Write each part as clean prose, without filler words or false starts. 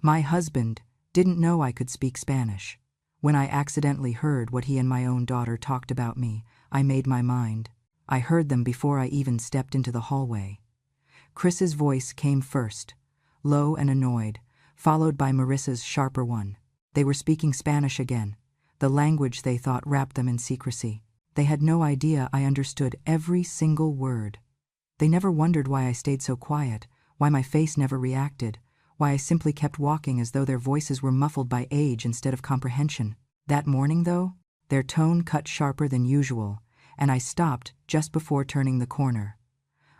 My husband didn't know I could speak Spanish. When I accidentally heard what he and my own daughter talked about me, I made my mind. I heard them before I even stepped into the hallway. Chris's voice came first, low and annoyed, followed by Marissa's sharper one. They were speaking Spanish again, the language they thought wrapped them in secrecy. They had no idea I understood every single word. They never wondered why I stayed so quiet, why my face never reacted, why I simply kept walking as though their voices were muffled by age instead of comprehension. That morning, though, their tone cut sharper than usual, and I stopped just before turning the corner.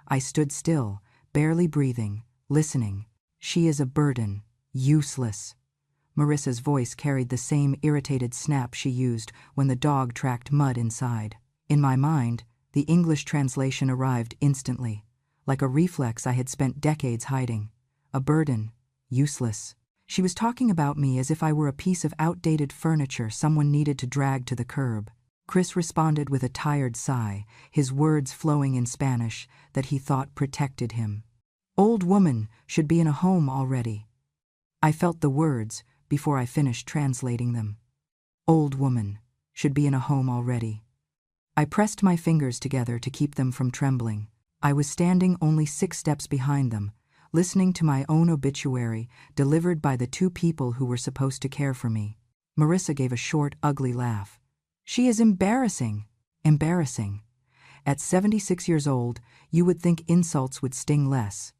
I stood still, barely breathing, listening. She is a burden, useless. Marissa's voice carried the same irritated snap she used when the dog tracked mud inside. In my mind, the English translation arrived instantly, like a reflex I had spent decades hiding. A burden, useless. She was talking about me as if I were a piece of outdated furniture someone needed to drag to the curb. Chris responded with a tired sigh, his words flowing in Spanish that he thought protected him. Old woman should be in a home already. I felt the words before I finished translating them. Old woman should be in a home already. I pressed my fingers together to keep them from trembling. I was standing only 6 steps behind them, listening to my own obituary delivered by the 2 people who were supposed to care for me. Marissa gave a short, ugly laugh. She is embarrassing. Embarrassing. At 76 years old, you would think insults would sting less.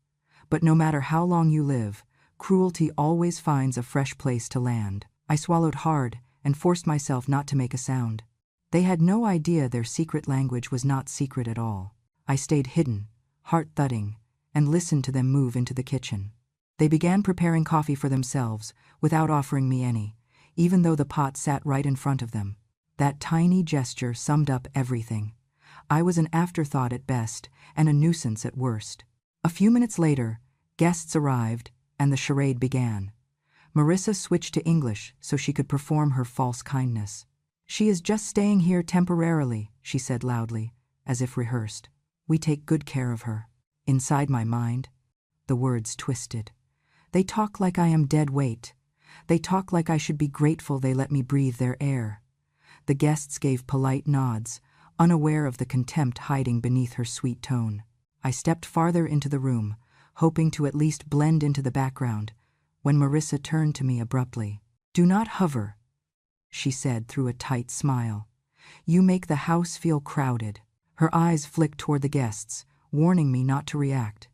But no matter how long you live, cruelty always finds a fresh place to land. I swallowed hard and forced myself not to make a sound. They had no idea their secret language was not secret at all. I stayed hidden, heart thudding, and listened to them move into the kitchen. They began preparing coffee for themselves, without offering me any, even though the pot sat right in front of them. That tiny gesture summed up everything. I was an afterthought at best, and a nuisance at worst. A few minutes later, guests arrived, and the charade began. Marissa switched to English so she could perform her false kindness. She is just staying here temporarily, she said loudly, as if rehearsed. We take good care of her. Inside my mind, the words twisted. They talk like I am dead weight. They talk like I should be grateful they let me breathe their air. The guests gave polite nods, unaware of the contempt hiding beneath her sweet tone. I stepped farther into the room, hoping to at least blend into the background, when Marissa turned to me abruptly. Do not hover, she said through a tight smile. You make the house feel crowded. Her eyes flicked toward the guests, warning me not to react.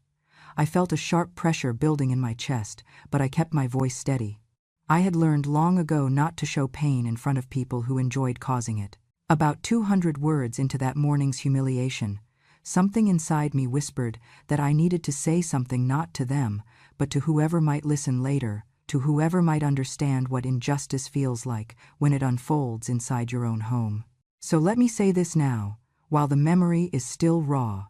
I felt a sharp pressure building in my chest, but I kept my voice steady. I had learned long ago not to show pain in front of people who enjoyed causing it. About 200 words into that morning's humiliation, something inside me whispered that I needed to say something not to them, but to whoever might listen later, to whoever might understand what injustice feels like when it unfolds inside your own home. So let me say this now, while the memory is still raw.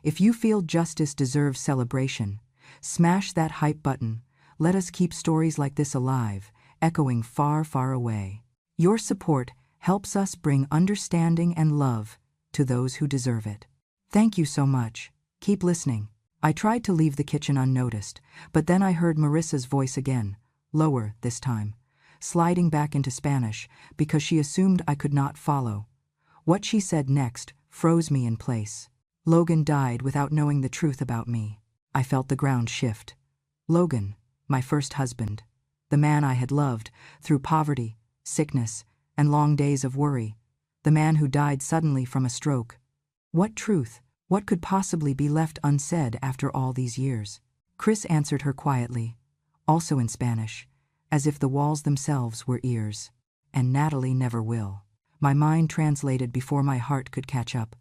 If you feel justice deserves celebration, smash that hype button. Let us keep stories like this alive, echoing far, far away. Your support helps us bring understanding and love to those who deserve it. Thank you so much. Keep listening. I tried to leave the kitchen unnoticed, but then I heard Marissa's voice again, lower this time, sliding back into Spanish because she assumed I could not follow. What she said next froze me in place. Logan died without knowing the truth about me. I felt the ground shift. Logan, my first husband, the man I had loved through poverty, sickness, and long days of worry, the man who died suddenly from a stroke. What truth? What could possibly be left unsaid after all these years? Chris answered her quietly, also in Spanish, as if the walls themselves were ears. And Natalie never will. My mind translated before my heart could catch up.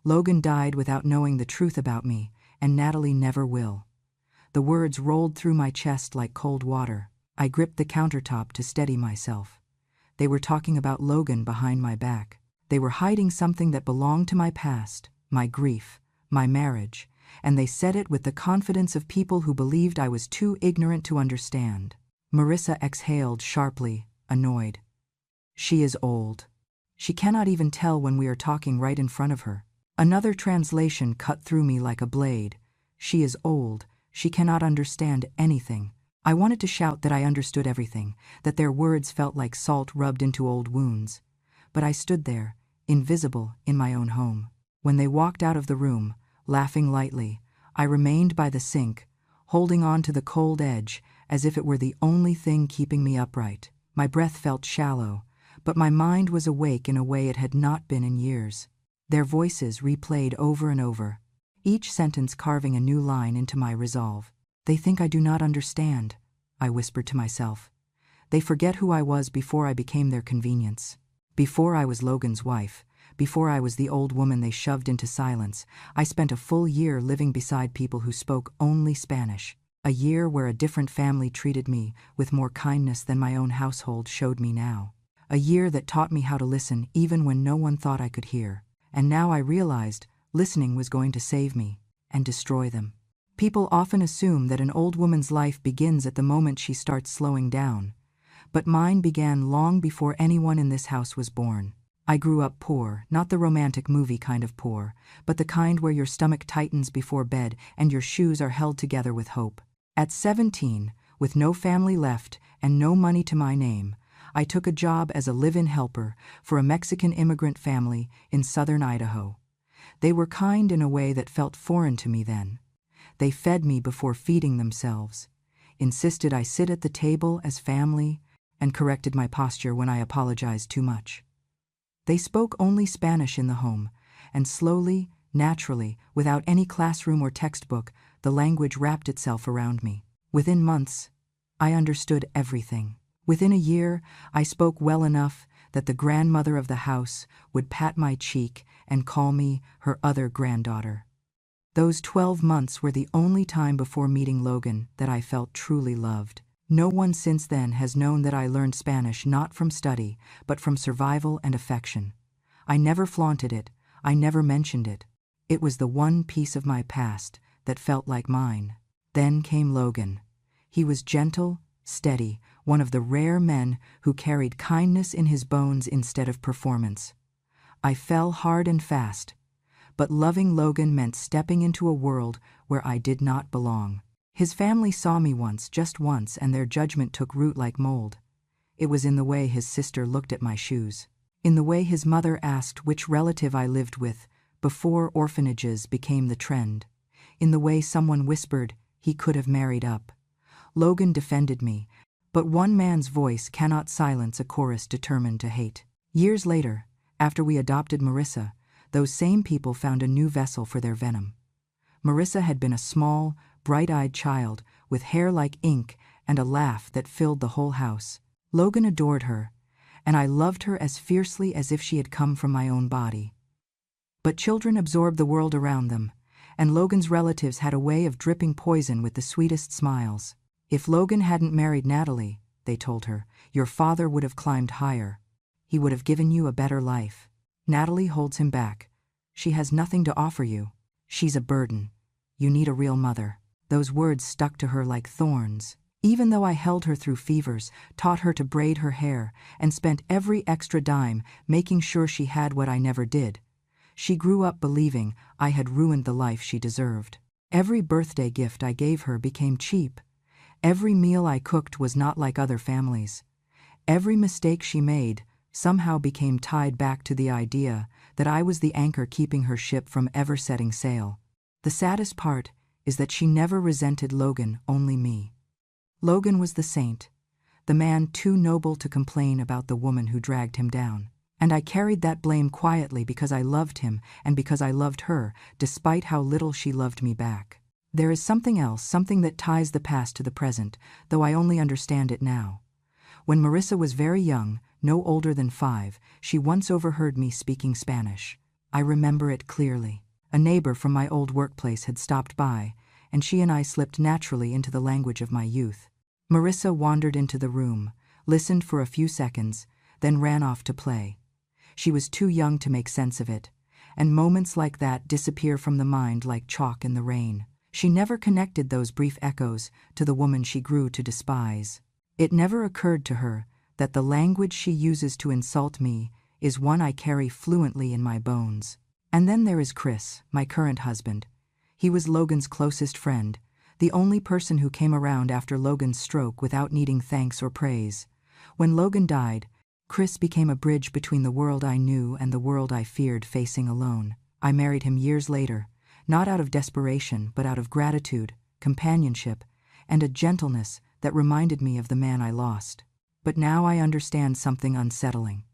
Logan died without knowing the truth about me, and Natalie never will. The words rolled through my chest like cold water. I gripped the countertop to steady myself. They were talking about Logan behind my back. They were hiding something that belonged to my past, my grief, my marriage, and they said it with the confidence of people who believed I was too ignorant to understand. Marissa exhaled sharply, annoyed. She is old. She cannot even tell when we are talking right in front of her. Another translation cut through me like a blade. She is old. She cannot understand anything. I wanted to shout that I understood everything, that their words felt like salt rubbed into old wounds. But I stood there, invisible, in my own home. When they walked out of the room, laughing lightly, I remained by the sink, holding on to the cold edge as if it were the only thing keeping me upright. My breath felt shallow, but my mind was awake in a way it had not been in years. Their voices replayed over and over, each sentence carving a new line into my resolve. They think I do not understand, I whispered to myself. They forget who I was before I became their convenience. Before I was Logan's wife, before I was the old woman they shoved into silence, I spent a full year living beside people who spoke only Spanish. A year where a different family treated me with more kindness than my own household showed me now. A year that taught me how to listen even when no one thought I could hear. And now I realized listening was going to save me and destroy them. People often assume that an old woman's life begins at the moment she starts slowing down. But mine began long before anyone in this house was born. I grew up poor, not the romantic movie kind of poor, but the kind where your stomach tightens before bed and your shoes are held together with hope. At 17, with no family left and no money to my name, I took a job as a live-in helper for a Mexican immigrant family in southern Idaho. They were kind in a way that felt foreign to me then. They fed me before feeding themselves, insisted I sit at the table as family, and corrected my posture when I apologized too much. They spoke only Spanish in the home, and slowly, naturally, without any classroom or textbook, the language wrapped itself around me. Within months, I understood everything. Within a year, I spoke well enough that the grandmother of the house would pat my cheek and call me her other granddaughter. Those 12 months were the only time before meeting Logan that I felt truly loved. No one since then has known that I learned Spanish not from study, but from survival and affection. I never flaunted it, I never mentioned it. It was the one piece of my past that felt like mine. Then came Logan. He was gentle, steady, one of the rare men who carried kindness in his bones instead of performance. I fell hard and fast, but loving Logan meant stepping into a world where I did not belong. His family saw me once, just once, and their judgment took root like mold. It was in the way his sister looked at my shoes, in the way his mother asked which relative I lived with before orphanages became the trend, in the way someone whispered he could have married up. Logan defended me, but one man's voice cannot silence a chorus determined to hate. Years later, after we adopted Marissa, those same people found a new vessel for their venom. Marissa had been a small, bright-eyed child with hair like ink and a laugh that filled the whole house. Logan adored her, and I loved her as fiercely as if she had come from my own body. But children absorb the world around them, and Logan's relatives had a way of dripping poison with the sweetest smiles. If Logan hadn't married Natalie, they told her, your father would have climbed higher. He would have given you a better life. Natalie holds him back. She has nothing to offer you. She's a burden. You need a real mother. Those words stuck to her like thorns. Even though I held her through fevers, taught her to braid her hair, and spent every extra dime making sure she had what I never did, she grew up believing I had ruined the life she deserved. Every birthday gift I gave her became cheap. Every meal I cooked was not like other families. Every mistake she made somehow became tied back to the idea that I was the anchor keeping her ship from ever setting sail. The saddest part is that she never resented Logan, only me. Logan was the saint, the man too noble to complain about the woman who dragged him down. And I carried that blame quietly because I loved him and because I loved her, despite how little she loved me back. There is something else, something that ties the past to the present, though I only understand it now. When Marissa was very young, no older than 5, she once overheard me speaking Spanish. I remember it clearly. A neighbor from my old workplace had stopped by, and she and I slipped naturally into the language of my youth. Marissa wandered into the room, listened for a few seconds, then ran off to play. She was too young to make sense of it, and moments like that disappear from the mind like chalk in the rain. She never connected those brief echoes to the woman she grew to despise. It never occurred to her that the language she uses to insult me is one I carry fluently in my bones. And then there is Chris, my current husband. He was Logan's closest friend, the only person who came around after Logan's stroke without needing thanks or praise. When Logan died, Chris became a bridge between the world I knew and the world I feared facing alone. I married him years later, not out of desperation but out of gratitude, companionship, and a gentleness that reminded me of the man I lost. But now I understand something unsettling.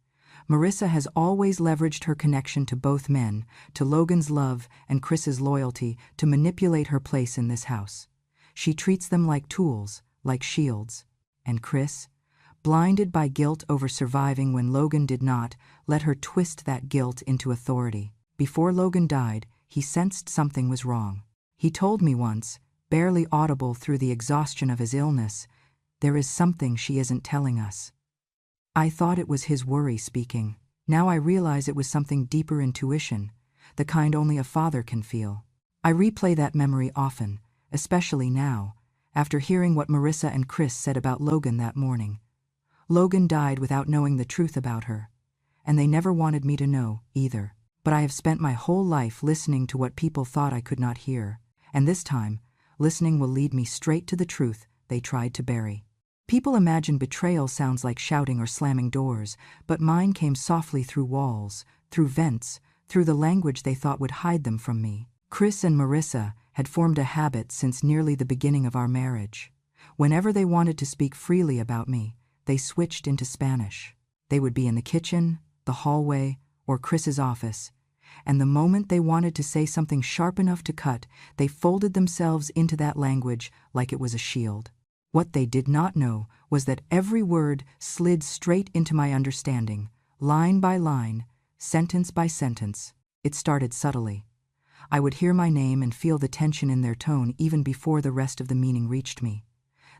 Marissa has always leveraged her connection to both men, to Logan's love and Chris's loyalty, to manipulate her place in this house. She treats them like tools, like shields. And Chris, blinded by guilt over surviving when Logan did not, let her twist that guilt into authority. Before Logan died, he sensed something was wrong. He told me once, barely audible through the exhaustion of his illness, "There is something she isn't telling us." I thought it was his worry speaking. Now I realize it was something deeper, intuition, the kind only a father can feel. I replay that memory often, especially now, after hearing what Marissa and Chris said about Logan that morning. Logan died without knowing the truth about her, and they never wanted me to know, either. But I have spent my whole life listening to what people thought I could not hear, and this time, listening will lead me straight to the truth they tried to bury. People imagine betrayal sounds like shouting or slamming doors, but mine came softly through walls, through vents, through the language they thought would hide them from me. Chris and Marissa had formed a habit since nearly the beginning of our marriage. Whenever they wanted to speak freely about me, they switched into Spanish. They would be in the kitchen, the hallway, or Chris's office, and the moment they wanted to say something sharp enough to cut, they folded themselves into that language like it was a shield. What they did not know was that every word slid straight into my understanding, line by line, sentence by sentence. It started subtly. I would hear my name and feel the tension in their tone even before the rest of the meaning reached me.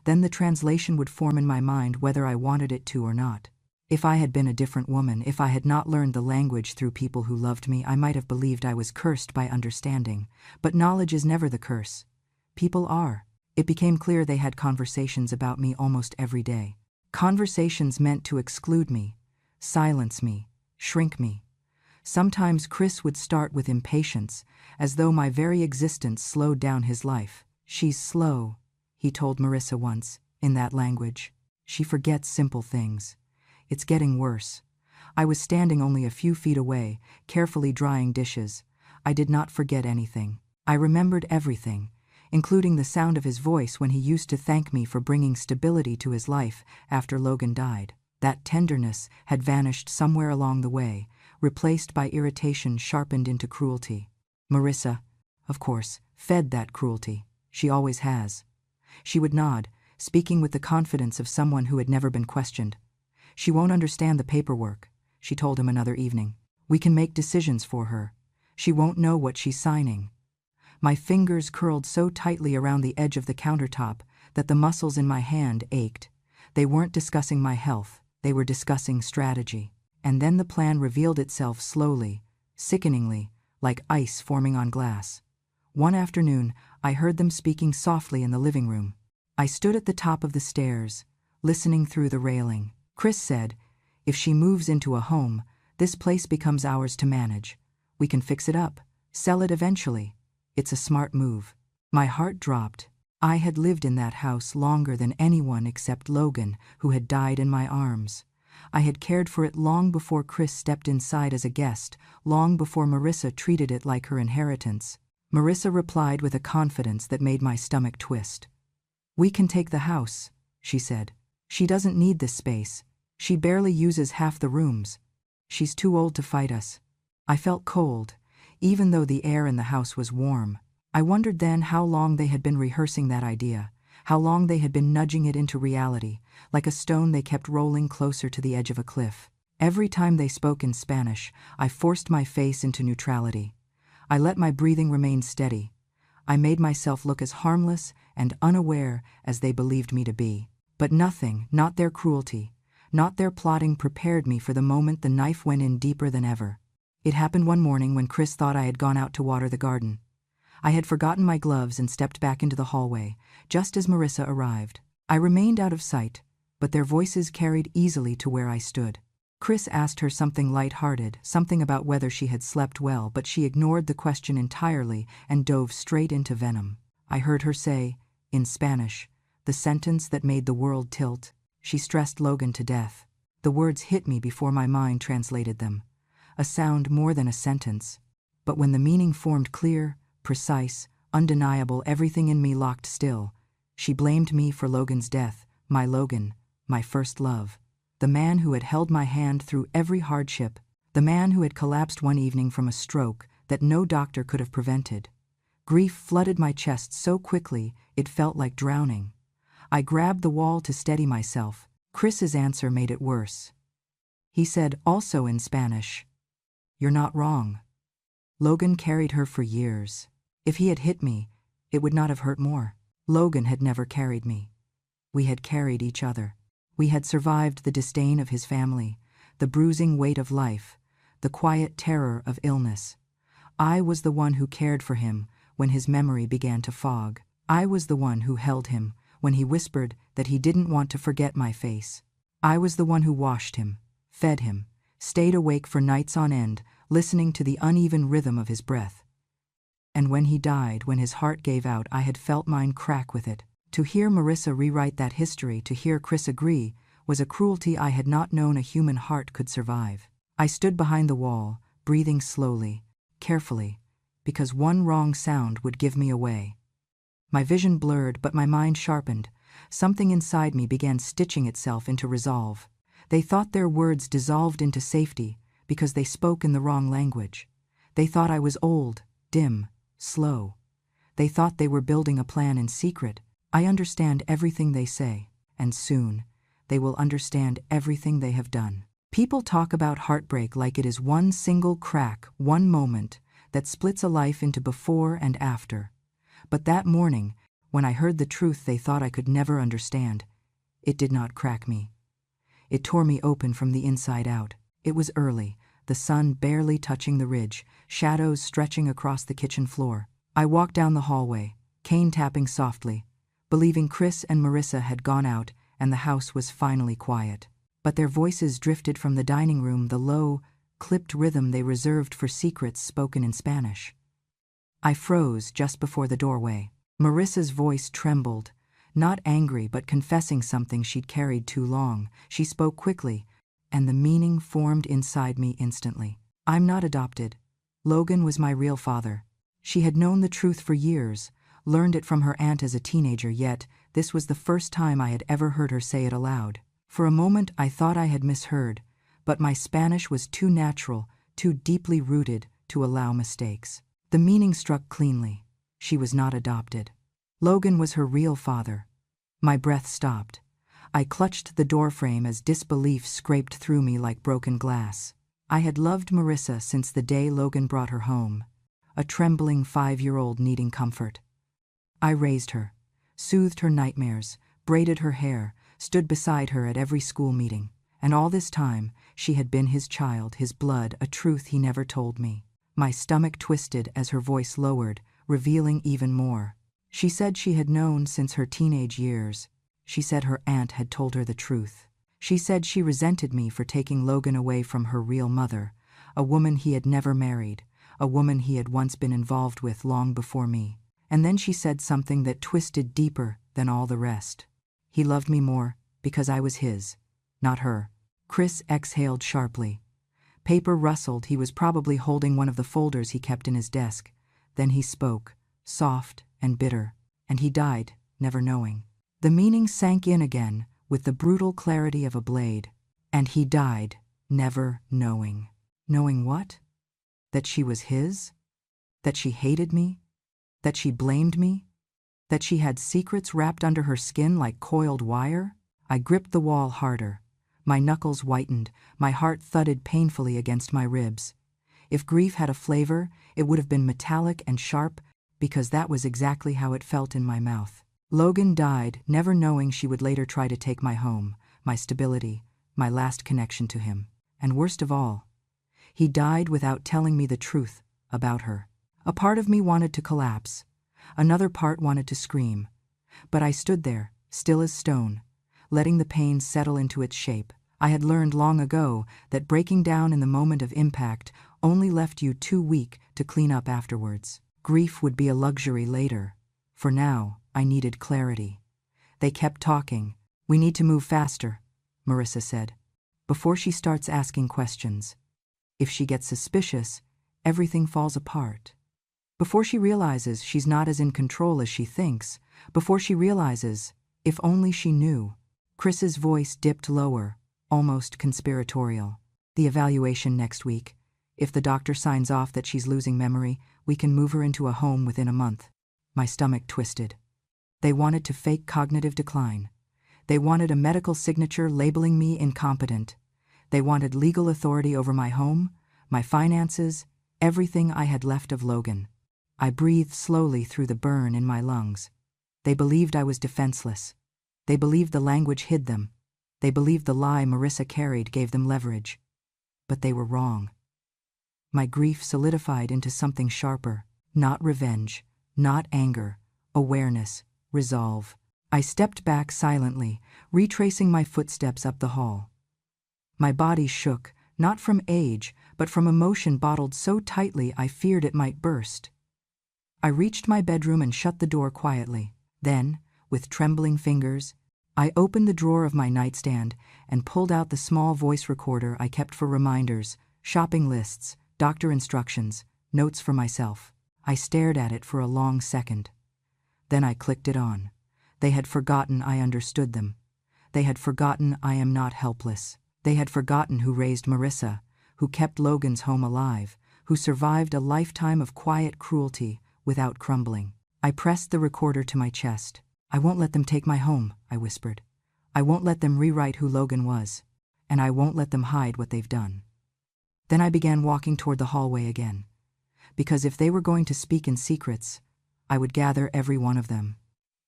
Then the translation would form in my mind whether I wanted it to or not. If I had been a different woman, if I had not learned the language through people who loved me, I might have believed I was cursed by understanding. But knowledge is never the curse. People are. It became clear they had conversations about me almost every day. Conversations meant to exclude me, silence me, shrink me. Sometimes Chris would start with impatience, as though my very existence slowed down his life. "She's slow," he told Marissa once, in that language. "She forgets simple things. It's getting worse." I was standing only a few feet away, carefully drying dishes. I did not forget anything. I remembered everything, including the sound of his voice when he used to thank me for bringing stability to his life after Logan died. That tenderness had vanished somewhere along the way, replaced by irritation sharpened into cruelty. Marissa, of course, fed that cruelty. She always has. She would nod, speaking with the confidence of someone who had never been questioned. "She won't understand the paperwork," she told him another evening. "We can make decisions for her. She won't know what she's signing." My fingers curled so tightly around the edge of the countertop that the muscles in my hand ached. They weren't discussing my health, they were discussing strategy. And then the plan revealed itself slowly, sickeningly, like ice forming on glass. One afternoon, I heard them speaking softly in the living room. I stood at the top of the stairs, listening through the railing. Chris said, "If she moves into a home, this place becomes ours to manage. We can fix it up, sell it eventually. It's a smart move." My heart dropped. I had lived in that house longer than anyone except Logan, who had died in my arms. I had cared for it long before Chris stepped inside as a guest, long before Marissa treated it like her inheritance. Marissa replied with a confidence that made my stomach twist. "We can take the house," she said. "She doesn't need this space. She barely uses half the rooms. She's too old to fight us." I felt cold, even though the air in the house was warm. I wondered then how long they had been rehearsing that idea, how long they had been nudging it into reality, like a stone they kept rolling closer to the edge of a cliff. Every time they spoke in Spanish, I forced my face into neutrality. I let my breathing remain steady. I made myself look as harmless and unaware as they believed me to be. But nothing, not their cruelty, not their plotting, prepared me for the moment the knife went in deeper than ever. It happened one morning when Chris thought I had gone out to water the garden. I had forgotten my gloves and stepped back into the hallway, just as Marissa arrived. I remained out of sight, but their voices carried easily to where I stood. Chris asked her something light-hearted, something about whether she had slept well, but she ignored the question entirely and dove straight into venom. I heard her say, In Spanish, the sentence that made the world tilt. She stressed Logan to death. The words hit me before my mind translated them. A sound more than a sentence. But when the meaning formed clear, precise, undeniable, everything in me locked still. She blamed me for Logan's death, my Logan, my first love. The man who had held my hand through every hardship, the man who had collapsed one evening from a stroke that no doctor could have prevented. Grief flooded my chest so quickly it felt like drowning. I grabbed the wall to steady myself. Chris's answer made it worse. He said, also in Spanish, "You're not wrong. Logan carried her for years. If he had hit me, it would not have hurt more. Logan had never carried me. We had carried each other. We had survived the disdain of his family, the bruising weight of life, the quiet terror of illness. I was the one who cared for him when his memory began to fog. I was the one who held him when he whispered that he didn't want to forget my face. I was the one who washed him, fed him, stayed awake for nights on end, listening to the uneven rhythm of his breath. And when he died, when his heart gave out, I had felt mine crack with it. To hear Marissa rewrite that history, to hear Chris agree, was a cruelty I had not known a human heart could survive. I stood behind the wall, breathing slowly, carefully, because one wrong sound would give me away. My vision blurred, but my mind sharpened. Something inside me began stitching itself into resolve. They thought their words dissolved into safety because they spoke in the wrong language. They thought I was old, dim, slow. They thought they were building a plan in secret. I understand everything they say, and soon they will understand everything they have done. People talk about heartbreak like it is one single crack, one moment, that splits a life into before and after. But that morning, when I heard the truth they thought I could never understand, it did not crack me. It tore me open from the inside out. It was early, the sun barely touching the ridge, shadows stretching across the kitchen floor. I walked down the hallway, cane tapping softly, believing Chris and Marissa had gone out and the house was finally quiet. But their voices drifted from the dining room, the low, clipped rhythm they reserved for secrets spoken in Spanish. I froze just before the doorway. Marissa's voice trembled, not angry but confessing something she'd carried too long. She spoke quickly, and the meaning formed inside me instantly. I'm not adopted. Logan was my real father. She had known the truth for years, learned it from her aunt as a teenager, yet this was the first time I had ever heard her say it aloud. For a moment I thought I had misheard, but my Spanish was too natural, too deeply rooted to allow mistakes. The meaning struck cleanly. She was not adopted. Logan was her real father. My breath stopped. I clutched the doorframe as disbelief scraped through me like broken glass. I had loved Marissa since the day Logan brought her home, a trembling 5-year-old needing comfort. I raised her, soothed her nightmares, braided her hair, stood beside her at every school meeting. And all this time, she had been his child, his blood, a truth he never told me. My stomach twisted as her voice lowered, revealing even more. She said she had known since her teenage years. She said her aunt had told her the truth. She said she resented me for taking Logan away from her real mother, a woman he had never married, a woman he had once been involved with long before me. And then she said something that twisted deeper than all the rest. He loved me more because I was his, not her. Chris exhaled sharply. Paper rustled. He was probably holding one of the folders he kept in his desk. Then he spoke, soft and bitter, and he died, never knowing. The meaning sank in again with the brutal clarity of a blade. And he died, never knowing. Knowing what? That she was his? That she hated me? That she blamed me? That she had secrets wrapped under her skin like coiled wire? I gripped the wall harder. My knuckles whitened, my heart thudded painfully against my ribs. If grief had a flavor, it would have been metallic and sharp, because that was exactly how it felt in my mouth. Logan died, never knowing she would later try to take my home, my stability, my last connection to him. And worst of all, he died without telling me the truth about her. A part of me wanted to collapse. Another part wanted to scream. But I stood there, still as stone, letting the pain settle into its shape. I had learned long ago that breaking down in the moment of impact only left you too weak to clean up afterwards. Grief would be a luxury later. For now, I needed clarity. They kept talking. "We need to move faster," Marissa said, "before she starts asking questions. If she gets suspicious, everything falls apart. Before she realizes she's not as in control as she thinks, before she realizes, if only she knew." Chris's voice dipped lower, almost conspiratorial. "The evaluation next week. If the doctor signs off that she's losing memory, we can move her into a home within a month." My stomach twisted. They wanted to fake cognitive decline. They wanted a medical signature labeling me incompetent. They wanted legal authority over my home, my finances, everything I had left of Logan. I breathed slowly through the burn in my lungs. They believed I was defenseless. They believed the language hid them. They believed the lie Marissa carried gave them leverage. But they were wrong. My grief solidified into something sharper. Not revenge, not anger, awareness, resolve. I stepped back silently, retracing my footsteps up the hall. My body shook, not from age, but from emotion bottled so tightly I feared it might burst. I reached my bedroom and shut the door quietly. Then, with trembling fingers, I opened the drawer of my nightstand and pulled out the small voice recorder I kept for reminders, shopping lists, doctor instructions, notes for myself. I stared at it for a long second. Then I clicked it on. They had forgotten I understood them. They had forgotten I am not helpless. They had forgotten who raised Marissa, who kept Logan's home alive, who survived a lifetime of quiet cruelty without crumbling. I pressed the recorder to my chest. "I won't let them take my home," I whispered. "I won't let them rewrite who Logan was, and I won't let them hide what they've done." Then I began walking toward the hallway again, because if they were going to speak in secrets, I would gather every one of them.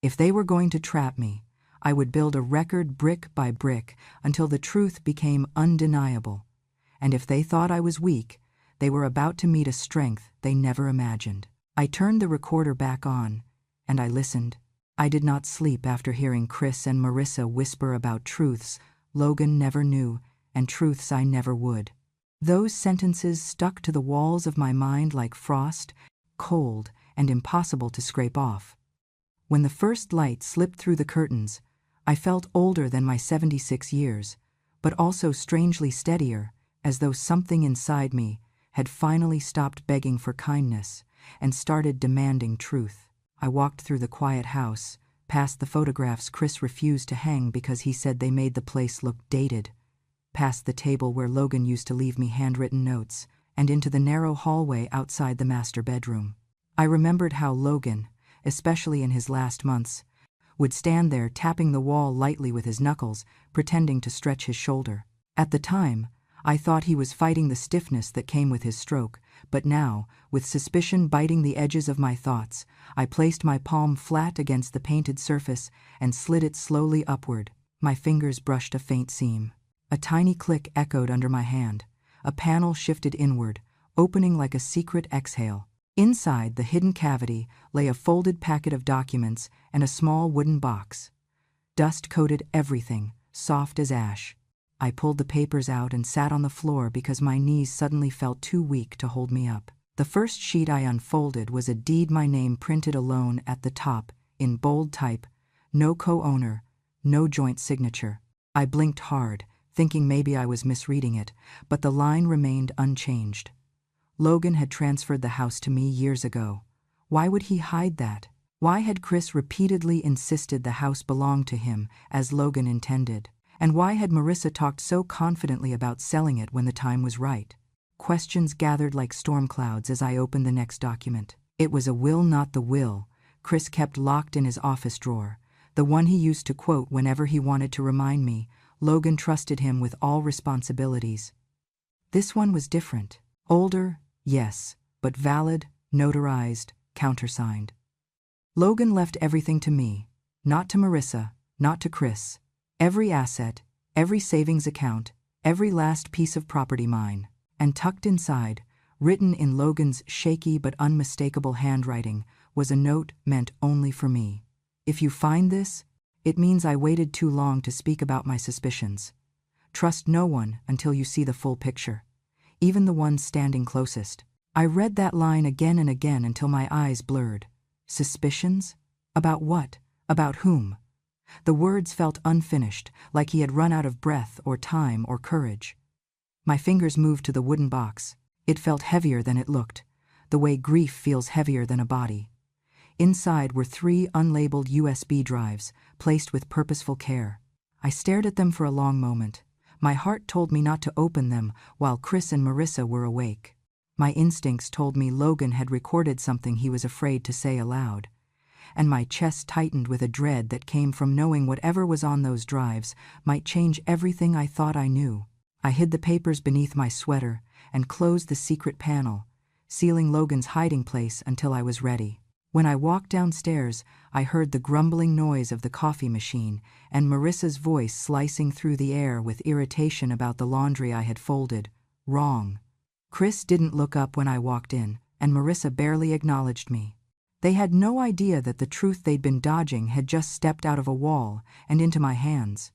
If they were going to trap me, I would build a record brick by brick until the truth became undeniable. And if they thought I was weak, they were about to meet a strength they never imagined. I turned the recorder back on, and I listened. I did not sleep after hearing Chris and Marissa whisper about truths Logan never knew and truths I never would. Those sentences stuck to the walls of my mind like frost, cold and impossible to scrape off. When the first light slipped through the curtains, I felt older than my 76 years, but also strangely steadier, as though something inside me had finally stopped begging for kindness and started demanding truth. I walked through the quiet house, past the photographs Chris refused to hang because he said they made the place look dated, past the table where Logan used to leave me handwritten notes, and into the narrow hallway outside the master bedroom. I remembered how Logan, especially in his last months, would stand there tapping the wall lightly with his knuckles, pretending to stretch his shoulder. At the time, I thought he was fighting the stiffness that came with his stroke, but now, with suspicion biting the edges of my thoughts, I placed my palm flat against the painted surface and slid it slowly upward. My fingers brushed a faint seam. A tiny click echoed under my hand. A panel shifted inward, opening like a secret exhale. Inside the hidden cavity lay a folded packet of documents and a small wooden box. Dust coated everything, soft as ash. I pulled the papers out and sat on the floor because my knees suddenly felt too weak to hold me up. The first sheet I unfolded was a deed, my name printed alone at the top, in bold type, no co-owner, no joint signature. I blinked hard, thinking maybe I was misreading it, but the line remained unchanged. Logan had transferred the house to me years ago. Why would he hide that? Why had Chris repeatedly insisted the house belonged to him, as Logan intended? And why had Marissa talked so confidently about selling it when the time was right? Questions gathered like storm clouds as I opened the next document. It was a will, not the will Chris kept locked in his office drawer, the one he used to quote whenever he wanted to remind me Logan trusted him with all responsibilities. This one was different. Older, yes, but valid, notarized, countersigned. Logan left everything to me, not to Marissa, not to Chris. Every asset, every savings account, every last piece of property mine. And tucked inside, written in Logan's shaky but unmistakable handwriting, was a note meant only for me. If you find this, it means I waited too long to speak about my suspicions. Trust no one until you see the full picture, even the ones standing closest. I read that line again and again until my eyes blurred. Suspicions? About what? About whom? The words felt unfinished, like he had run out of breath or time or courage. My fingers moved to the wooden box. It felt heavier than it looked, the way grief feels heavier than a body. Inside were 3 unlabeled USB drives, placed with purposeful care. I stared at them for a long moment. My heart told me not to open them while Chris and Marissa were awake. My instincts told me Logan had recorded something he was afraid to say aloud. And my chest tightened with a dread that came from knowing whatever was on those drives might change everything I thought I knew. I hid the papers beneath my sweater and closed the secret panel, sealing Logan's hiding place until I was ready. When I walked downstairs, I heard the grumbling noise of the coffee machine and Marissa's voice slicing through the air with irritation about the laundry I had folded. Wrong. Chris didn't look up when I walked in, and Marissa barely acknowledged me. They had no idea that the truth they'd been dodging had just stepped out of a wall and into my hands.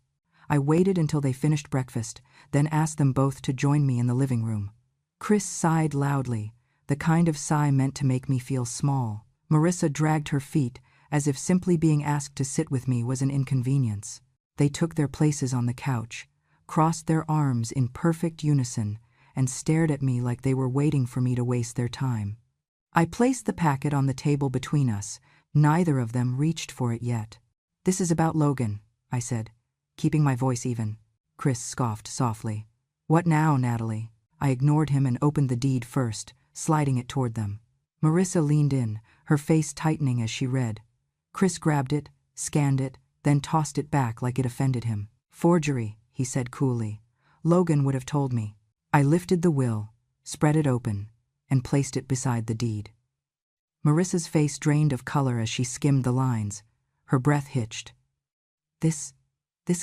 I waited until they finished breakfast, then asked them both to join me in the living room. Chris sighed loudly, the kind of sigh meant to make me feel small. Marissa dragged her feet, as if simply being asked to sit with me was an inconvenience. They took their places on the couch, crossed their arms in perfect unison, and stared at me like they were waiting for me to waste their time. I placed the packet on the table between us. Neither of them reached for it yet. "This is about Logan," I said, keeping my voice even. Chris scoffed softly. "What now, Natalie?" I ignored him and opened the deed first, sliding it toward them. Marissa leaned in, her face tightening as she read. Chris grabbed it, scanned it, then tossed it back like it offended him. "Forgery," he said coolly. "Logan would have told me." I lifted the will, spread it open, and placed it beside the deed. Marissa's face drained of color as she skimmed the lines. Her breath hitched. This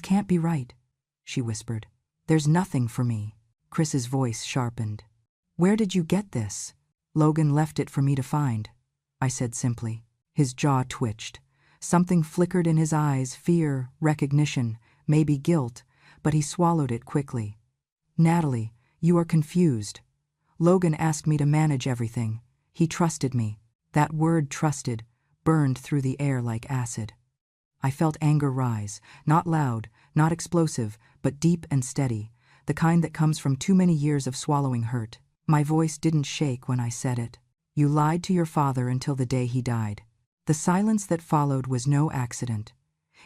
can't be right," she whispered. "There's nothing for me." Chris's voice sharpened. "Where did you get this?" "Logan left it for me to find," I said simply. His jaw twitched. Something flickered in his eyes, fear, recognition, maybe guilt, but he swallowed it quickly. "Natalie, you are confused. Logan asked me to manage everything. He trusted me." That word "trusted" burned through the air like acid. I felt anger rise, not loud, not explosive, but deep and steady, the kind that comes from too many years of swallowing hurt. My voice didn't shake when I said it. "You lied to your father until the day he died." The silence that followed was no accident.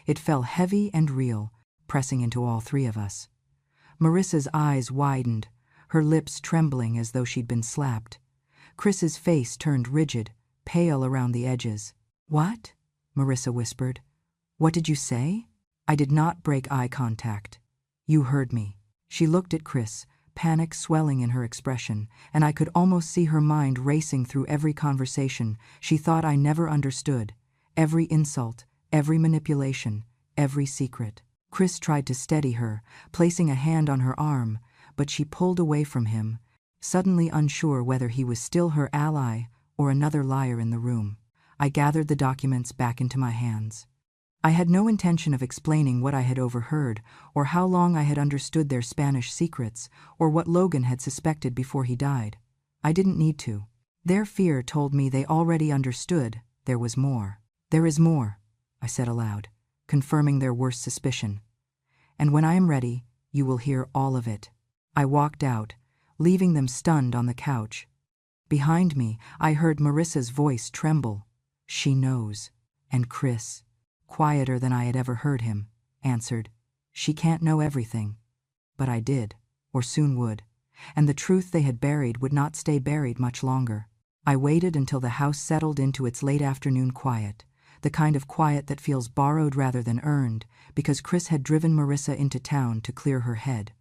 It fell heavy and real, pressing into all 3 of us. Marissa's eyes widened, her lips trembling as though she'd been slapped. Chris's face turned rigid, pale around the edges. "What?" Marissa whispered. "What did you say?" I did not break eye contact. "You heard me." She looked at Chris, panic swelling in her expression, and I could almost see her mind racing through every conversation she thought I never understood, every insult, every manipulation, every secret. Chris tried to steady her, placing a hand on her arm, but she pulled away from him, suddenly unsure whether he was still her ally or another liar in the room. I gathered the documents back into my hands. I had no intention of explaining what I had overheard, or how long I had understood their Spanish secrets, or what Logan had suspected before he died. I didn't need to. Their fear told me they already understood there was more. "There is more," I said aloud, confirming their worst suspicion. "And when I am ready, you will hear all of it." I walked out, leaving them stunned on the couch. Behind me, I heard Marissa's voice tremble. "She knows." And Chris, quieter than I had ever heard him, answered, "She can't know everything." But I did, or soon would, and the truth they had buried would not stay buried much longer. I waited until the house settled into its late afternoon quiet, the kind of quiet that feels borrowed rather than earned, because Chris had driven Marissa into town to clear her head.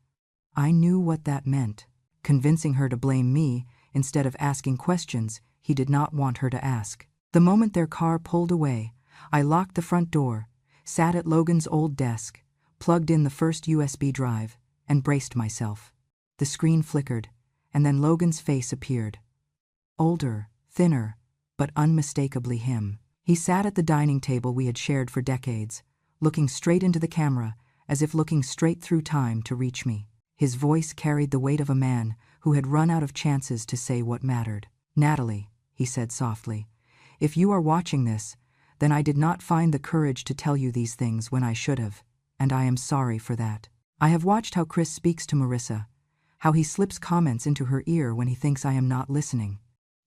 I knew what that meant, convincing her to blame me instead of asking questions he did not want her to ask. The moment their car pulled away, I locked the front door, sat at Logan's old desk, plugged in the first USB drive, and braced myself. The screen flickered, and then Logan's face appeared. Older, thinner, but unmistakably him. He sat at the dining table we had shared for decades, looking straight into the camera, as if looking straight through time to reach me. His voice carried the weight of a man who had run out of chances to say what mattered. "Natalie," he said softly, "if you are watching this, Then I did not find the courage to tell you these things when I should have, and I am sorry for that. I have watched how Chris speaks to Marissa, how he slips comments into her ear when he thinks I am not listening.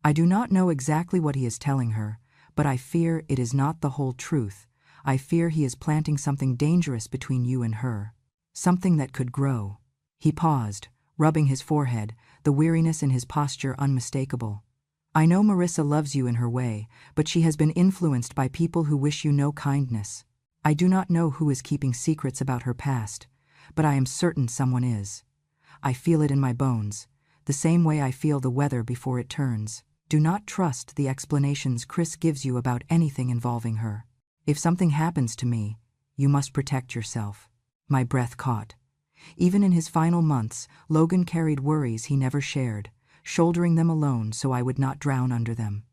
I do not know exactly what he is telling her, but I fear it is not the whole truth. I fear he is planting something dangerous between you and her. Something that could grow. He paused, rubbing his forehead, the weariness in his posture unmistakable. I know Marissa loves you in her way, but she has been influenced by people who wish you no kindness. I do not know who is keeping secrets about her past, but I am certain someone is. I feel it in my bones, the same way I feel the weather before it turns. Do not trust the explanations Chris gives you about anything involving her. If something happens to me, you must protect yourself. My breath caught. Even in his final months, Logan carried worries he never shared, shouldering them alone so I would not drown under them.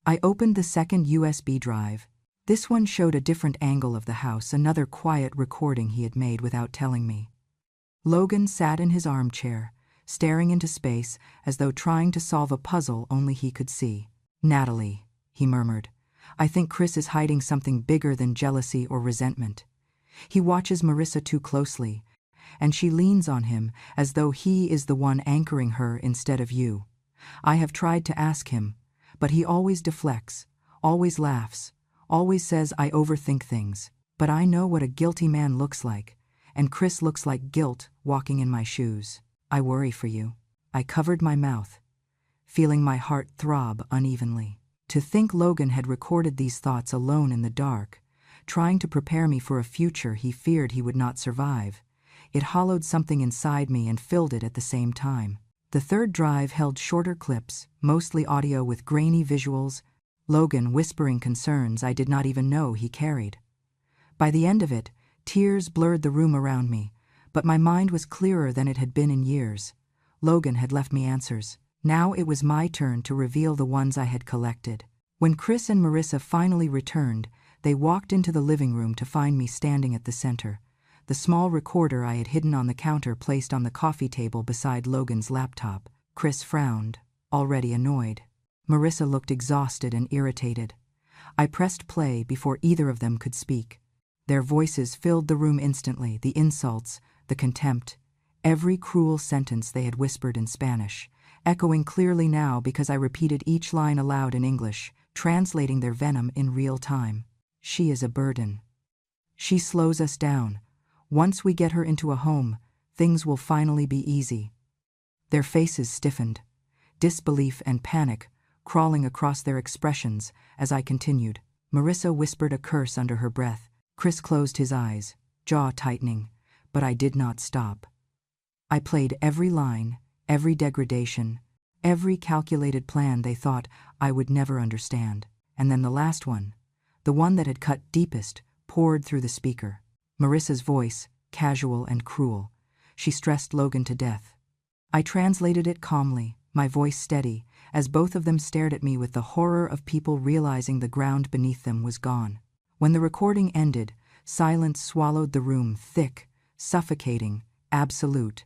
I opened the second USB drive. This one showed a different angle of the house, another quiet recording he had made without telling me. Logan sat in his armchair, staring into space as though trying to solve a puzzle only he could see. "Natalie," he murmured, "I think Chris is hiding something bigger than jealousy or resentment. He watches Marissa too closely, and she leans on him as though he is the one anchoring her instead of you. I have tried to ask him, but he always deflects, always laughs, always says I overthink things. But I know what a guilty man looks like, and Chris looks like guilt walking in my shoes. I worry for you." I covered my mouth, feeling my heart throb unevenly. To think Logan had recorded these thoughts alone in the dark, trying to prepare me for a future he feared he would not survive. It hollowed something inside me and filled it at the same time. The third drive held shorter clips, mostly audio with grainy visuals, Logan whispering concerns I did not even know he carried. By the end of it, tears blurred the room around me, but my mind was clearer than it had been in years. Logan had left me answers. Now it was my turn to reveal the ones I had collected. When Chris and Marissa finally returned, they walked into the living room to find me standing at the center, the small recorder I had hidden on the counter placed on the coffee table beside Logan's laptop. Chris frowned, already annoyed. Marissa looked exhausted and irritated. I pressed play before either of them could speak. Their voices filled the room instantly, the insults, the contempt, every cruel sentence they had whispered in Spanish, echoing clearly now because I repeated each line aloud in English, translating their venom in real time. "She is a burden. She slows us down. Once we get her into a home, things will finally be easy." Their faces stiffened, disbelief and panic crawling across their expressions as I continued. Marissa whispered a curse under her breath. Chris closed his eyes, jaw tightening, but I did not stop. I played every line, every degradation, every calculated plan they thought I would never understand. And then the last one, the one that had cut deepest, poured through the speaker. Marissa's voice, casual and cruel. She stressed Logan to death. I translated it calmly, my voice steady, as both of them stared at me with the horror of people realizing the ground beneath them was gone. When the recording ended, silence swallowed the room, thick, suffocating, absolute,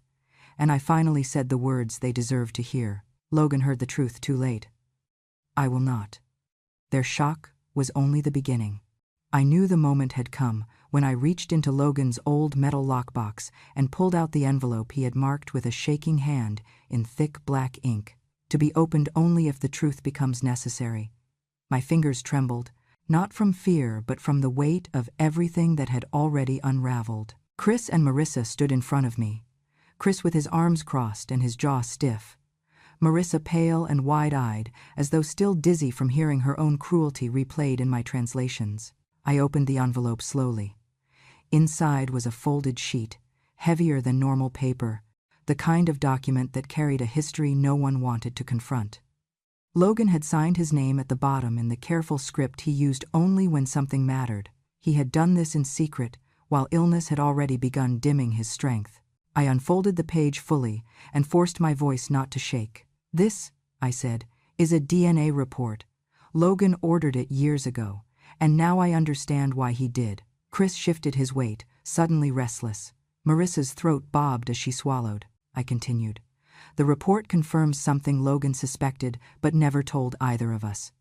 and I finally said the words they deserved to hear. Logan heard the truth too late. "I will not." Their shock was only the beginning. I knew the moment had come when I reached into Logan's old metal lockbox and pulled out the envelope he had marked with a shaking hand in thick black ink, to be opened only if the truth becomes necessary. My fingers trembled, not from fear but from the weight of everything that had already unraveled. Chris and Marissa stood in front of me, Chris with his arms crossed and his jaw stiff, Marissa pale and wide-eyed, as though still dizzy from hearing her own cruelty replayed in my translations. I opened the envelope slowly. Inside was a folded sheet, heavier than normal paper, the kind of document that carried a history no one wanted to confront. Logan had signed his name at the bottom in the careful script he used only when something mattered. He had done this in secret, while illness had already begun dimming his strength. I unfolded the page fully and forced my voice not to shake. "This," I said, "is a DNA report. Logan ordered it years ago, and now I understand why he did." Chris shifted his weight, suddenly restless. Marissa's throat bobbed as she swallowed. I continued. "The report confirms something Logan suspected but never told either of us.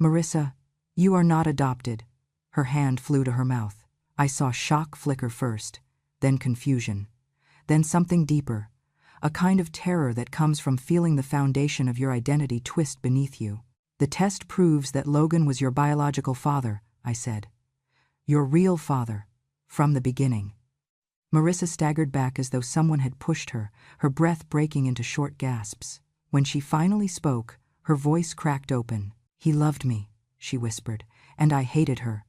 Marissa, you are not adopted. Her hand flew to her mouth. I saw shock flicker first, then confusion, then something deeper, a kind of terror that comes from feeling the foundation of your identity twist beneath you. The test proves that Logan was your biological father, I said. Your real father, from the beginning. Marissa staggered back as though someone had pushed her, her breath breaking into short gasps. When she finally spoke, her voice cracked open. He loved me, she whispered, and I hated her.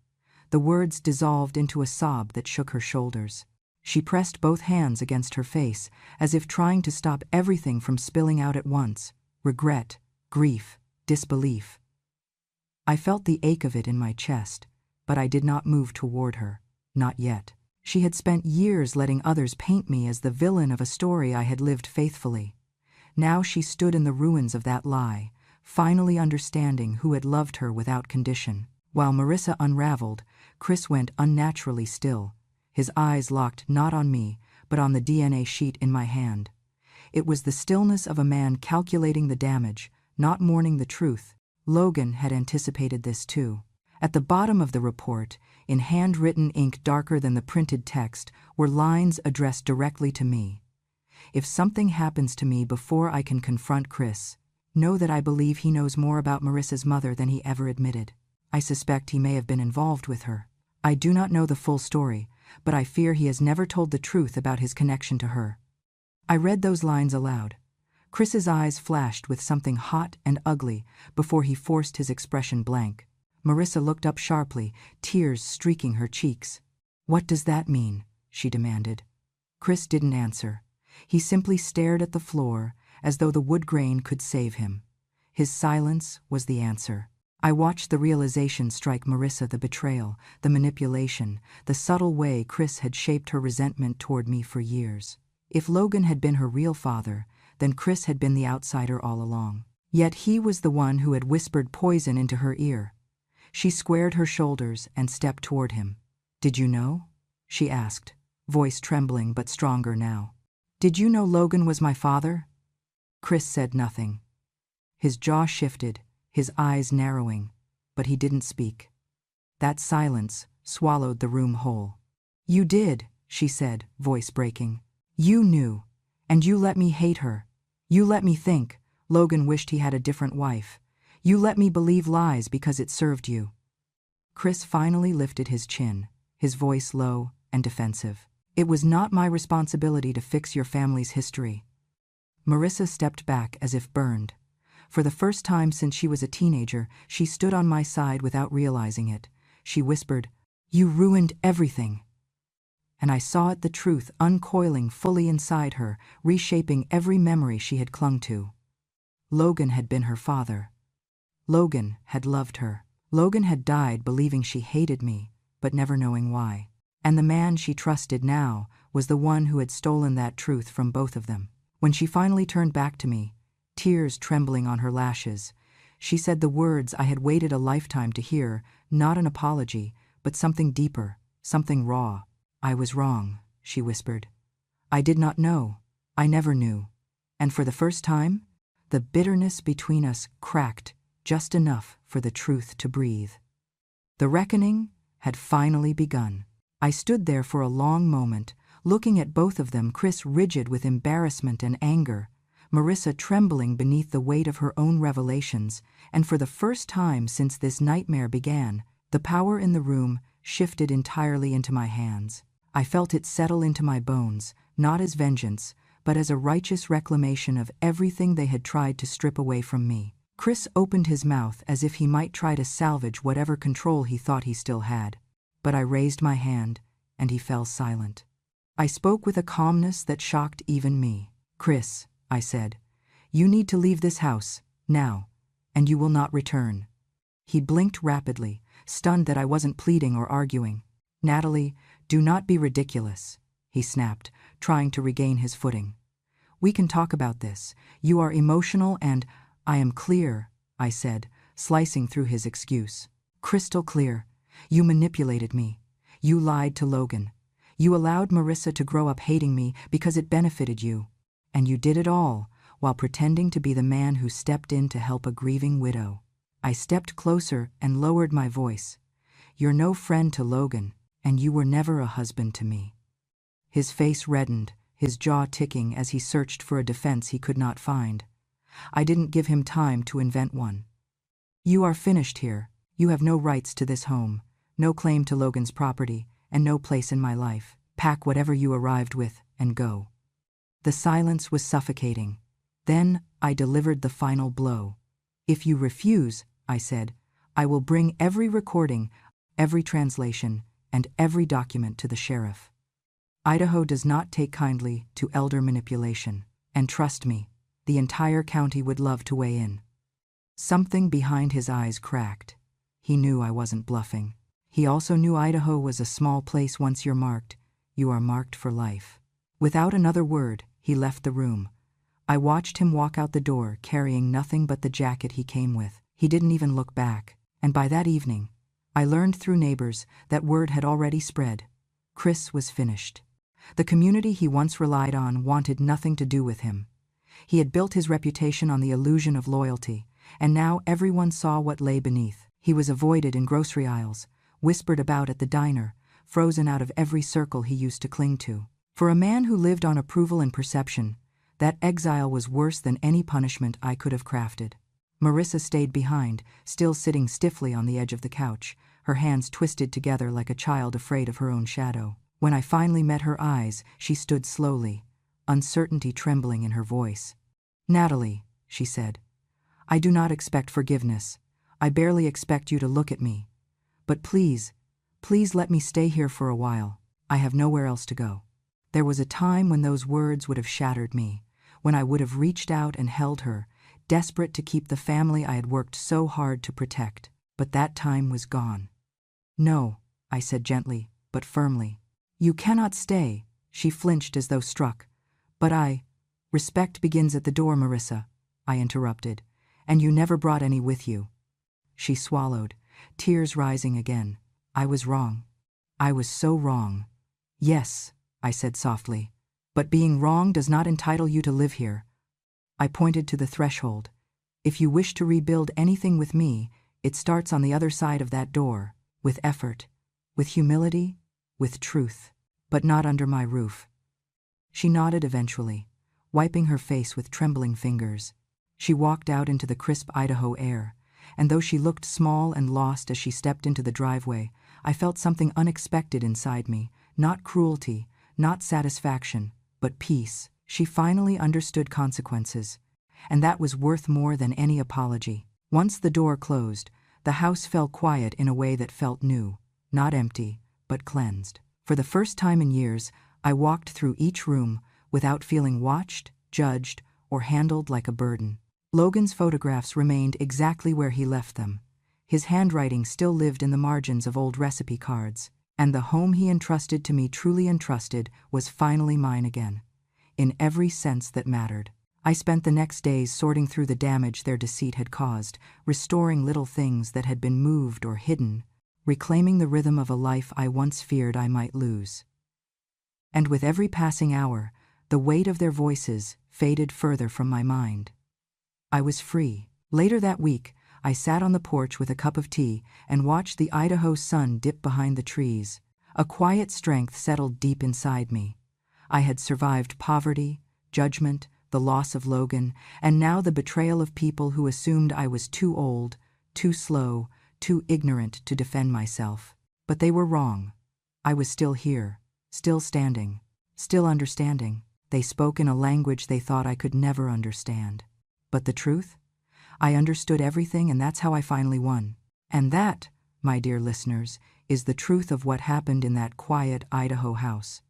The words dissolved into a sob that shook her shoulders. She pressed both hands against her face, as if trying to stop everything from spilling out at once. Regret, grief, disbelief. I felt the ache of it in my chest, but I did not move toward her. Not yet. She had spent years letting others paint me as the villain of a story I had lived faithfully. Now she stood in the ruins of that lie, finally understanding who had loved her without condition. While Marissa unraveled, Chris went unnaturally still, his eyes locked not on me, but on the DNA sheet in my hand. It was the stillness of a man calculating the damage, not mourning the truth. Logan had anticipated this too. At the bottom of the report, in handwritten ink darker than the printed text, were lines addressed directly to me. If something happens to me before I can confront Chris, know that I believe he knows more about Marissa's mother than he ever admitted. I suspect he may have been involved with her. I do not know the full story, but I fear he has never told the truth about his connection to her. I read those lines aloud. Chris's eyes flashed with something hot and ugly before he forced his expression blank. Marissa looked up sharply, tears streaking her cheeks. "What does that mean?" she demanded. Chris didn't answer. He simply stared at the floor, as though the wood grain could save him. His silence was the answer. I watched the realization strike Marissa, the betrayal, the manipulation, the subtle way Chris had shaped her resentment toward me for years. If Logan had been her real father, then Chris had been the outsider all along. Yet he was the one who had whispered poison into her ear. She squared her shoulders and stepped toward him. "Did you know?" she asked, voice trembling but stronger now. "Did you know Logan was my father?" Chris said nothing. His jaw shifted, his eyes narrowing, but he didn't speak. That silence swallowed the room whole. "You did," she said, voice breaking. "You knew, and you let me hate her. You let me think Logan wished he had a different wife. You let me believe lies because it served you." Chris finally lifted his chin, his voice low and defensive. "It was not my responsibility to fix your family's history." Marissa stepped back as if burned. For the first time since she was a teenager, she stood on my side without realizing it. She whispered, "You ruined everything." And I saw it, the truth uncoiling fully inside her, reshaping every memory she had clung to. Logan had been her father. Logan had loved her. Logan had died believing she hated me, but never knowing why. And the man she trusted now was the one who had stolen that truth from both of them. When she finally turned back to me, tears trembling on her lashes, she said the words I had waited a lifetime to hear, not an apology, but something deeper, something raw. "I was wrong," she whispered. "I did not know. I never knew." And for the first time, the bitterness between us cracked just enough for the truth to breathe. The reckoning had finally begun. I stood there for a long moment, looking at both of them, Chris rigid with embarrassment and anger, Marissa trembling beneath the weight of her own revelations, and for the first time since this nightmare began, the power in the room shifted entirely into my hands. I felt it settle into my bones, not as vengeance, but as a righteous reclamation of everything they had tried to strip away from me. Chris opened his mouth as if he might try to salvage whatever control he thought he still had. But I raised my hand, and he fell silent. I spoke with a calmness that shocked even me. "Chris," I said, "you need to leave this house, now, and you will not return." He blinked rapidly, stunned that I wasn't pleading or arguing. "Natalie, do not be ridiculous," he snapped, trying to regain his footing. "We can talk about this. You are emotional and—" "I am clear," I said, slicing through his excuse. "Crystal clear. You manipulated me. You lied to Logan. You allowed Marissa to grow up hating me because it benefited you. And you did it all while pretending to be the man who stepped in to help a grieving widow." I stepped closer and lowered my voice. "You're no friend to Logan, and you were never a husband to me." His face reddened, his jaw ticking as he searched for a defense he could not find. I didn't give him time to invent one. "You are finished here. You have no rights to this home, no claim to Logan's property, and no place in my life. Pack whatever you arrived with and go." The silence was suffocating. Then I delivered the final blow. "If you refuse," I said, "I will bring every recording, every translation, and every document to the sheriff." Idaho does not take kindly to elder manipulation, and trust me, the entire county would love to weigh in. Something behind his eyes cracked. He knew I wasn't bluffing. He also knew Idaho was a small place. Once you're marked, you are marked for life. Without another word, he left the room. I watched him walk out the door, carrying nothing but the jacket he came with. He didn't even look back, and by that evening, I learned through neighbors that word had already spread. Chris was finished. The community he once relied on wanted nothing to do with him. He had built his reputation on the illusion of loyalty, and now everyone saw what lay beneath. He was avoided in grocery aisles, whispered about at the diner, frozen out of every circle he used to cling to. For a man who lived on approval and perception, that exile was worse than any punishment I could have crafted. Marissa stayed behind, still sitting stiffly on the edge of the couch, her hands twisted together like a child afraid of her own shadow. When I finally met her eyes, she stood slowly, uncertainty trembling in her voice. "Natalie," she said, "I do not expect forgiveness. I barely expect you to look at me. But please, please let me stay here for a while. I have nowhere else to go." There was a time when those words would have shattered me, when I would have reached out and held her, desperate to keep the family I had worked so hard to protect. But that time was gone. "No," I said gently, but firmly. "You cannot stay." She flinched as though struck. "But respect begins at the door, Marissa," I interrupted, "and you never brought any with you." She swallowed, tears rising again. "I was wrong. I was so wrong." "Yes," I said softly, "but being wrong does not entitle you to live here." I pointed to the threshold. "If you wish to rebuild anything with me, it starts on the other side of that door, with effort, with humility, with truth, but not under my roof." She nodded eventually, wiping her face with trembling fingers. She walked out into the crisp Idaho air, and though she looked small and lost as she stepped into the driveway, I felt something unexpected inside me, not cruelty, not satisfaction, but peace. She finally understood consequences, and that was worth more than any apology. Once the door closed, the house fell quiet in a way that felt new, not empty, but cleansed. For the first time in years, I walked through each room without feeling watched, judged, or handled like a burden. Logan's photographs remained exactly where he left them. His handwriting still lived in the margins of old recipe cards, and the home he entrusted to me, truly entrusted, was finally mine again, in every sense that mattered. I spent the next days sorting through the damage their deceit had caused, restoring little things that had been moved or hidden, reclaiming the rhythm of a life I once feared I might lose. And with every passing hour, the weight of their voices faded further from my mind. I was free. Later that week, I sat on the porch with a cup of tea and watched the Idaho sun dip behind the trees. A quiet strength settled deep inside me. I had survived poverty, judgment, the loss of Logan, and now the betrayal of people who assumed I was too old, too slow, too ignorant to defend myself. But they were wrong. I was still here, still standing, still understanding. They spoke in a language they thought I could never understand. But the truth? I understood everything, and that's how I finally won. And that, my dear listeners, is the truth of what happened in that quiet Idaho house.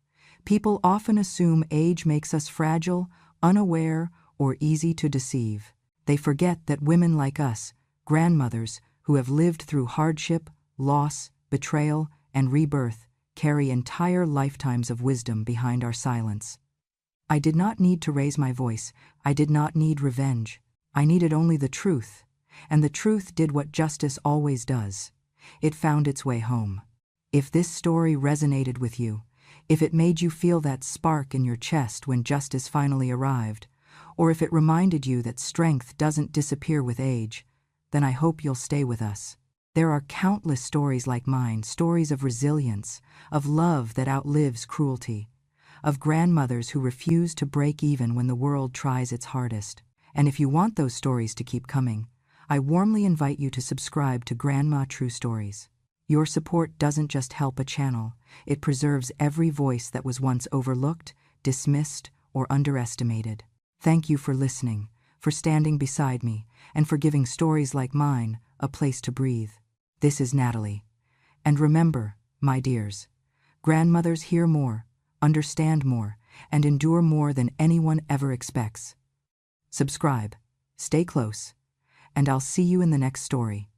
People often assume age makes us fragile, unaware, or easy to deceive. They forget that women like us, grandmothers who have lived through hardship, loss, betrayal, and rebirth, carry entire lifetimes of wisdom behind our silence. I did not need to raise my voice. I did not need revenge. I needed only the truth, and the truth did what justice always does. It found its way home. If this story resonated with you, if it made you feel that spark in your chest when justice finally arrived, or if it reminded you that strength doesn't disappear with age, then I hope you'll stay with us. There are countless stories like mine, stories of resilience, of love that outlives cruelty, of grandmothers who refuse to break even when the world tries its hardest. And if you want those stories to keep coming, I warmly invite you to subscribe to Grandma True Stories. Your support doesn't just help a channel, it preserves every voice that was once overlooked, dismissed, or underestimated. Thank you for listening, for standing beside me, and for giving stories like mine a place to breathe. This is Natalie. And remember, my dears, grandmothers hear more, understand more, and endure more than anyone ever expects. Subscribe, stay close, and I'll see you in the next story.